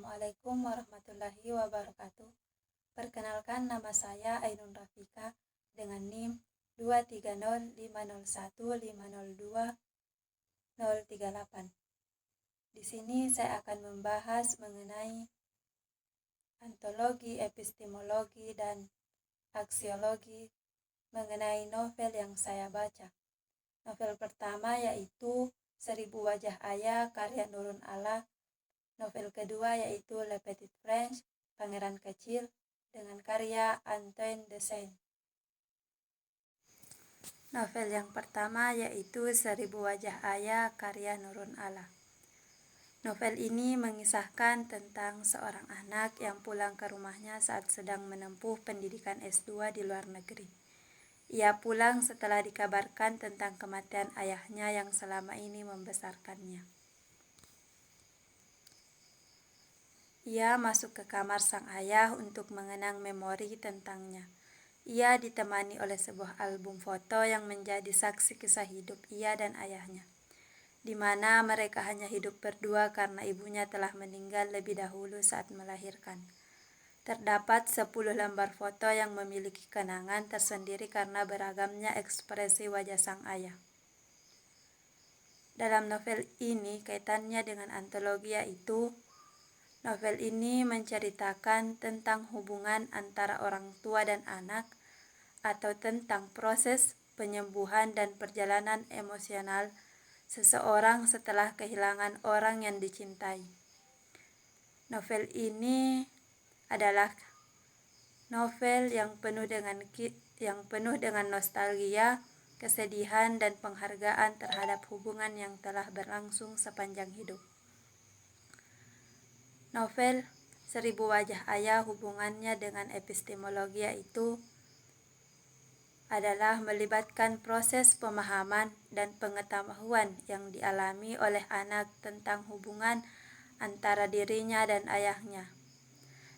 Assalamualaikum warahmatullahi wabarakatuh. Perkenalkan, nama saya Ainun Rafika dengan NIM 2305001502038. Di sini saya akan membahas mengenai antologi, epistemologi, dan aksiologi mengenai novel yang saya baca. Novel pertama yaitu 1000 Wajah Ayah karya Nurun Ala. Novel kedua yaitu Le Petit Prince, Pangeran Kecil, dengan karya Antoine de Saint. Novel yang pertama yaitu 1000 Wajah Ayah karya Nurun Ala. Novel ini mengisahkan tentang seorang anak yang pulang ke rumahnya saat sedang menempuh pendidikan S2 di luar negeri. Ia pulang setelah dikabarkan tentang kematian ayahnya yang selama ini membesarkannya. Ia masuk ke kamar sang ayah untuk mengenang memori tentangnya. Ia ditemani oleh sebuah album foto yang menjadi saksi kisah hidup ia dan ayahnya, di mana mereka hanya hidup berdua karena ibunya telah meninggal lebih dahulu saat melahirkan. Terdapat 10 lembar foto yang memiliki kenangan tersendiri karena beragamnya ekspresi wajah sang ayah. Dalam novel ini kaitannya dengan antologi yaitu novel ini menceritakan tentang hubungan antara orang tua dan anak atau tentang proses penyembuhan dan perjalanan emosional seseorang setelah kehilangan orang yang dicintai. Novel ini adalah novel yang penuh dengan nostalgia, kesedihan, dan penghargaan terhadap hubungan yang telah berlangsung sepanjang hidup. Novel 1000 Wajah Ayah hubungannya dengan epistemologi yaitu adalah melibatkan proses pemahaman dan pengetahuan yang dialami oleh anak tentang hubungan antara dirinya dan ayahnya.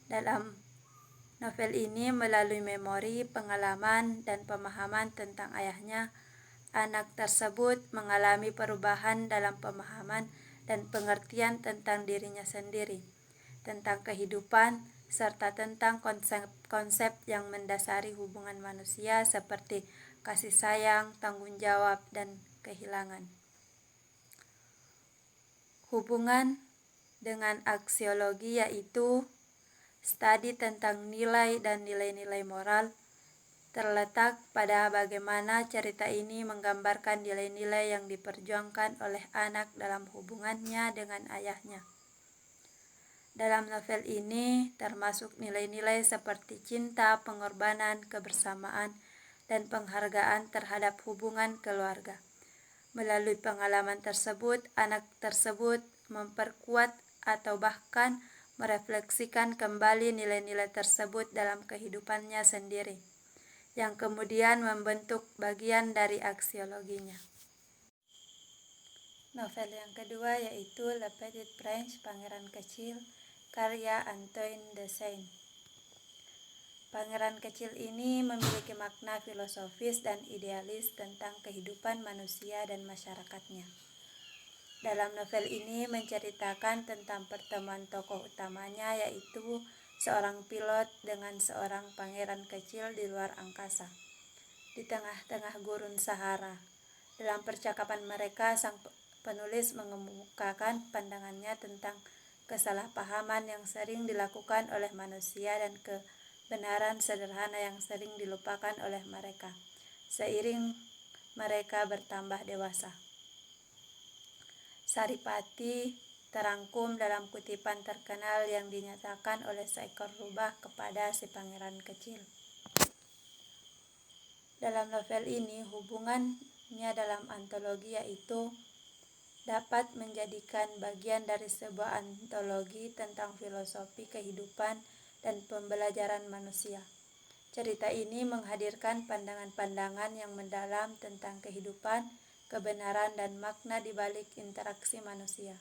Dalam novel ini melalui memori, pengalaman, dan pemahaman tentang ayahnya, anak tersebut mengalami perubahan dalam pemahaman dan pengertian tentang dirinya sendiri, tentang kehidupan, serta tentang konsep-konsep yang mendasari hubungan manusia seperti kasih sayang, tanggung jawab, dan kehilangan. Hubungan dengan aksiologi yaitu studi tentang nilai dan nilai-nilai moral, terletak pada bagaimana cerita ini menggambarkan nilai-nilai yang diperjuangkan oleh anak dalam hubungannya dengan ayahnya. Dalam novel ini termasuk nilai-nilai seperti cinta, pengorbanan, kebersamaan, dan penghargaan terhadap hubungan keluarga. Melalui pengalaman tersebut, anak tersebut memperkuat atau bahkan merefleksikan kembali nilai-nilai tersebut dalam kehidupannya sendiri, yang kemudian membentuk bagian dari aksiologinya. Novel yang kedua yaitu Le Petit Prince, Pangeran Kecil, karya Antoine de Saint. Pangeran Kecil ini memiliki makna filosofis dan idealis tentang kehidupan manusia dan masyarakatnya. Dalam novel ini menceritakan tentang pertemuan tokoh utamanya yaitu seorang pilot dengan seorang pangeran kecil di luar angkasa, di tengah-tengah gurun Sahara. Dalam percakapan mereka, sang penulis mengemukakan pandangannya tentang kesalahpahaman yang sering dilakukan oleh manusia dan kebenaran sederhana yang sering dilupakan oleh mereka seiring mereka bertambah dewasa. Saripati terangkum dalam kutipan terkenal yang dinyatakan oleh seekor rubah kepada si pangeran kecil. Dalam novel ini, hubungannya dalam antologi yaitu dapat menjadikan bagian dari sebuah antologi tentang filosofi kehidupan dan pembelajaran manusia. Cerita ini menghadirkan pandangan-pandangan yang mendalam tentang kehidupan, kebenaran, dan makna di balik interaksi manusia.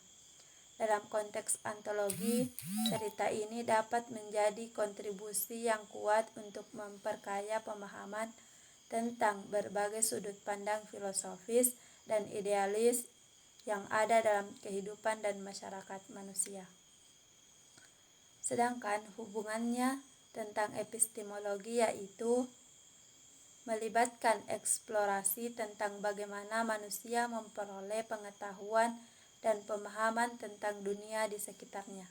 Dalam konteks antologi, cerita ini dapat menjadi kontribusi yang kuat untuk memperkaya pemahaman tentang berbagai sudut pandang filosofis dan idealis yang ada dalam kehidupan dan masyarakat manusia. Sedangkan hubungannya tentang epistemologi yaitu melibatkan eksplorasi tentang bagaimana manusia memperoleh pengetahuan dan pemahaman tentang dunia di sekitarnya.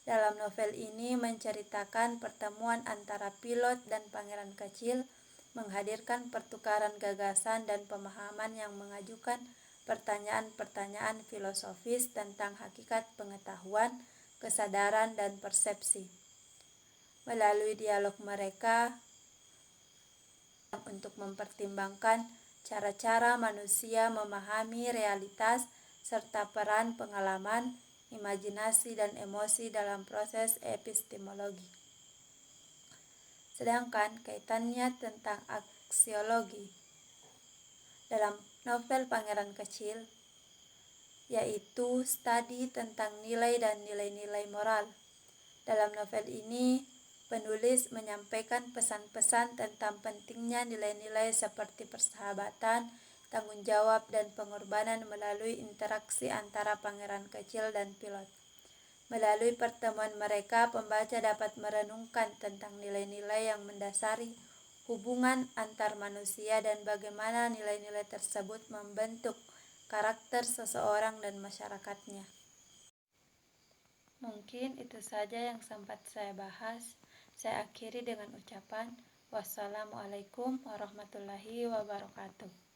Dalam novel ini menceritakan pertemuan antara pilot dan pangeran kecil, menghadirkan pertukaran gagasan dan pemahaman yang mengajukan pertanyaan-pertanyaan filosofis tentang hakikat pengetahuan, kesadaran, dan persepsi. Melalui dialog mereka untuk mempertimbangkan cara-cara manusia memahami realitas serta peran pengalaman, imajinasi, dan emosi dalam proses epistemologi. Sedangkan kaitannya tentang aksiologi dalam novel Pangeran Kecil, yaitu studi tentang nilai dan nilai-nilai moral. Dalam novel ini, penulis menyampaikan pesan-pesan tentang pentingnya nilai-nilai seperti persahabatan, tanggung jawab, dan pengorbanan melalui interaksi antara pangeran kecil dan pilot. Melalui pertemuan mereka, pembaca dapat merenungkan tentang nilai-nilai yang mendasari hubungan antar manusia dan bagaimana nilai-nilai tersebut membentuk karakter seseorang dan masyarakatnya. Mungkin itu saja yang sempat saya bahas. Saya akhiri dengan ucapan wassalamualaikum warahmatullahi wabarakatuh.